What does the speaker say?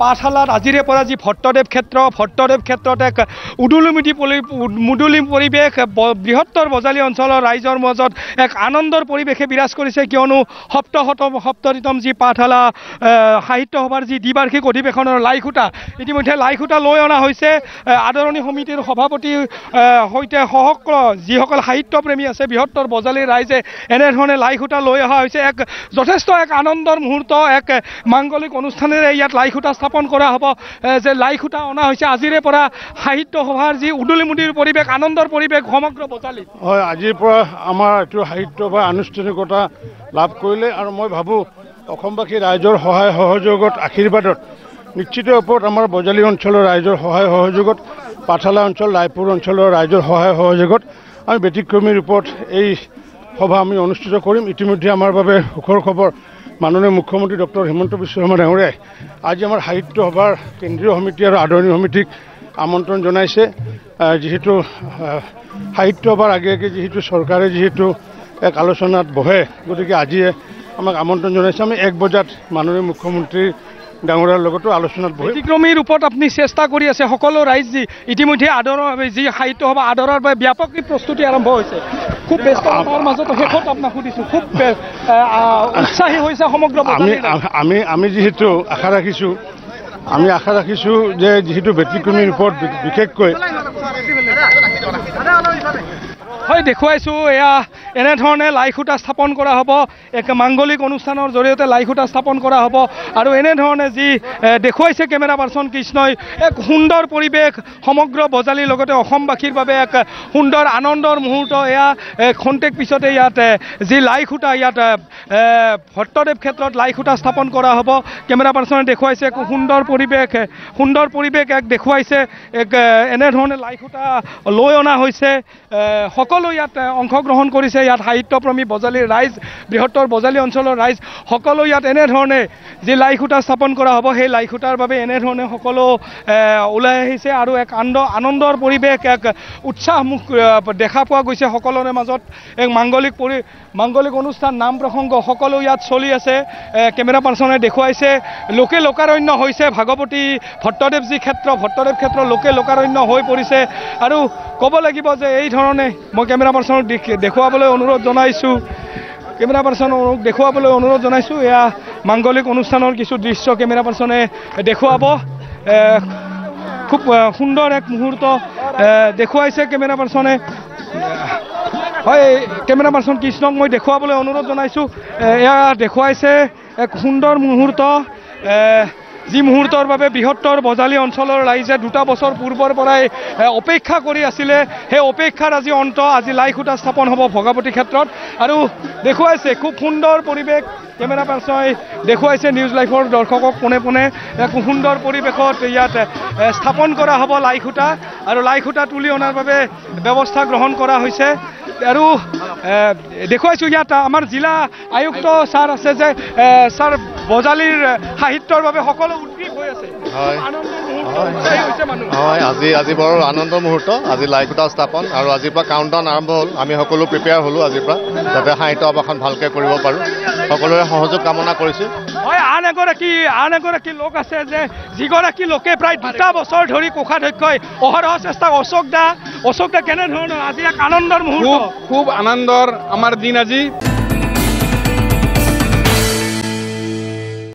পাঠশালাত আজিৰে পৰা যি ভট্টদেৱ ক্ষেত্ৰত এক মুদুলি পৰিৱেশ বৃহত্তৰ বজালী অঞ্চলৰ ৰাইজৰ মাজত এক আনন্দৰ পৰিৱেশে বিৰাজ কৰিছে কিয়নো সপ্তমতম যি পাঠশালা সাহিত্য সভাৰ যি দ্বিবাৰ্ষিক অধিৱেশনৰ লাইখুটা ইতিমধ্যে লাইখুটা লৈ অনা হৈছে আদৰণি সমিতিৰ সভাপতিৰ সৈতে যিসকল সাহিত্যপ্ৰেমী আছে বৃহত্তৰ বজালীৰ ৰাইজে এনেধৰণে লাইখুটা লৈ অহা হৈছে এক যথেষ্ট এক আনন্দৰ মুহূৰ্ত এক মাংগলিক অনুষ্ঠানেৰে ইয়াত লাইখুটা স্থাপন কৰা হ'ব যে লাইখুটা অনা হৈছে আজিৰে পৰা সাহিত্য সভাৰ যি উদুলিমুদিৰ পৰিৱেশ আনন্দৰ পৰিৱেশ সমগ্ৰ বজালী হয় আজিৰ পৰা আমাৰ এইটো সাহিত্য সভা আনুষ্ঠানিকতা লাভ কৰিলে আৰু মই ভাবোঁ অসমবাসী ৰাইজৰ সহায় সহযোগত আশীৰ্বাদত নিশ্চিত ওপৰত আমাৰ বজালী অঞ্চলৰ ৰাইজৰ সহায় সহযোগত পাঠশালা অঞ্চল ৰায়পুৰ অঞ্চলৰ ৰাইজৰ সহায় সহযোগত আমি ব্যতিক্ৰমী ৰূপত এই সভা আমি অনুষ্ঠিত কৰিম ইতিমধ্যে আমাৰ বাবে সুখৰ খবৰ মাননীয় মুখ্যমন্ত্ৰী ডক্টৰ হিমন্ত বিশ্ব শৰ্মা ডাঙৰীয়াই আজি আমাৰ সাহিত্য সভাৰ কেন্দ্ৰীয় সমিতি আৰু আদৰণি সমিতিক আমন্ত্ৰণ জনাইছে যিহেতু সাহিত্য সভাৰ আগে যিহেতু চৰকাৰে যিহেতু এক আলোচনাত বহে গতিকে আজিয়ে আমাক আমন্ত্ৰণ জনাইছে আমি 1 বজাত মাননীয় মুখ্যমন্ত্ৰী ডাঙৰীয়াৰ লগতো আলোচনাত বহি ব্যতিক্ৰমী ৰূপত আপুনি চেষ্টা কৰি আছে সকলো ৰাইজ যি ইতিমধ্যে যি সাহিত্য সভা আদৰৰ বাবে ব্যাপক প্ৰস্তুতি আৰম্ভ হৈছে খুব ব্যস্ততাৰ মাজত শেষত আপোনাক সুধিছোঁ খুব উৎসাহী হৈছে সমগ্ৰ আমি যিহেতু আশা ৰাখিছোঁ যে যিহেতু ব্যতিক্ৰমী ৰূপত বিশেষকৈ হয় দেখুৱাইছোঁ এয়া এনেধৰণে লাইখুটা স্থাপন কৰা হ'ব এক মাংগলিক অনুষ্ঠানৰ জৰিয়তে লাইখুটা স্থাপন কৰা হ'ব আৰু এনেধৰণে যি দেখুৱাইছে কেমেৰা পাৰ্চন কৃষ্ণই এক সুন্দৰ পৰিৱেশ সমগ্ৰ বজালীৰ লগতে অসমবাসীৰ বাবে এক সুন্দৰ আনন্দৰ মুহূৰ্ত এয়া খন্তেক পিছতে ইয়াত যি লাইখুটা ইয়াত ভট্টদেৱ ক্ষেত্ৰত লাইখুটা স্থাপন কৰা হ'ব কেমেৰা পাৰ্চনে দেখুৱাইছে এক সুন্দৰ পৰিৱেশ এক দেখুৱাইছে এক এনেধৰণে লাইখুটা লৈ অনা হৈছে সকলো ইয়াত অংশগ্ৰহণ কৰিছে ইয়াত সাহিত্যপ্ৰেমী বজালীৰ ৰাইজ বৃহত্তৰ বজালী অঞ্চলৰ ৰাইজ সকলো ইয়াত এনেধৰণে যি লাইখুটা স্থাপন কৰা হ'ব সেই লাইখুটাৰ বাবে এনেধৰণে সকলো ওলাই আহিছে আৰু এক আনন্দৰ পৰিৱেশ এক উৎসাহমুখ দেখা পোৱা গৈছে সকলোৰে মাজত এক মাংগলিক অনুষ্ঠান নাম প্ৰসংগ সকলো ইয়াত চলি আছে কেমেৰা পাৰ্চনে দেখুৱাইছে লোকে লোকাৰণ্য হৈছে ভাগৱতী ভট্টদেৱ ক্ষেত্ৰ লোকে লোকাৰণ্য হৈ পৰিছে আৰু ক'ব লাগিব যে এই ধৰণে মই কেমেৰা পাৰ্চনক দেখুৱাবলৈ অনুৰোধ জনাইছোঁ এয়া মাংগলিক অনুষ্ঠানৰ কিছু দৃশ্য কেমেৰা পাৰ্চনে দেখুৱাব খুব সুন্দৰ এক মুহূৰ্ত দেখুৱাইছে কেমেৰা পাৰ্চনে হয় কেমেৰা পাৰ্চন কৃষ্ণক মই দেখুৱাবলৈ অনুৰোধ জনাইছোঁ এয়া দেখুৱাইছে এক সুন্দৰ মুহূৰ্ত যি মুহূৰ্তৰ বাবে বৃহত্তৰ বজালী অঞ্চলৰ ৰাইজে 2 বছৰ পূৰ্বৰ পৰাই অপেক্ষা কৰি আছিলে সেই অপেক্ষাৰ আজি অন্ত আজি লাইখুটা স্থাপন হ'ব ভগৱতী ক্ষেত্ৰত আৰু দেখুৱাইছে খুব সুন্দৰ পৰিৱেশ কেমেৰা পাৰ্চনে দেখুৱাইছে নিউজ লাইভৰ দৰ্শকক পোনে এক সুন্দৰ পৰিৱেশত ইয়াত স্থাপন কৰা হ'ব লাইখুটা আৰু লাইখুটা তুলি অনাৰ বাবে ব্যৱস্থা গ্ৰহণ কৰা হৈছে আৰু দেখুৱাইছোঁ ইয়াত আমাৰ জিলা আয়ুক্ত ছাৰ আছে যে ছাৰ বজালীৰ সাহিত্যৰ বাবে সকলো উদ্গ্ৰীৱ হৈ আছে হয় আজি বৰ আনন্দৰ মুহূৰ্ত আজি লাইখুটা স্থাপন আৰু আজিৰ পৰা কাউণ্টডাউন আৰম্ভ হ'ল আমি সকলো প্ৰিপেয়াৰ হ'লোঁ আজিৰ পৰা যাতে সাহিত্য সভাখন ভালকৈ কৰিব পাৰোঁ সকলোৰে সহযোগ কামনা কৰিছোঁ হয় আন এগৰাকী লোক আছে যে যিগৰাকী লোকে প্ৰায় 2 বছৰ ধৰি কোষাধ্যক্ষই অহৰহ চেষ্টা অশোক দা কেনেধৰণৰ আজি এক আনন্দৰ মুহূৰ্ত খুব আনন্দৰ আমাৰ দিন আজি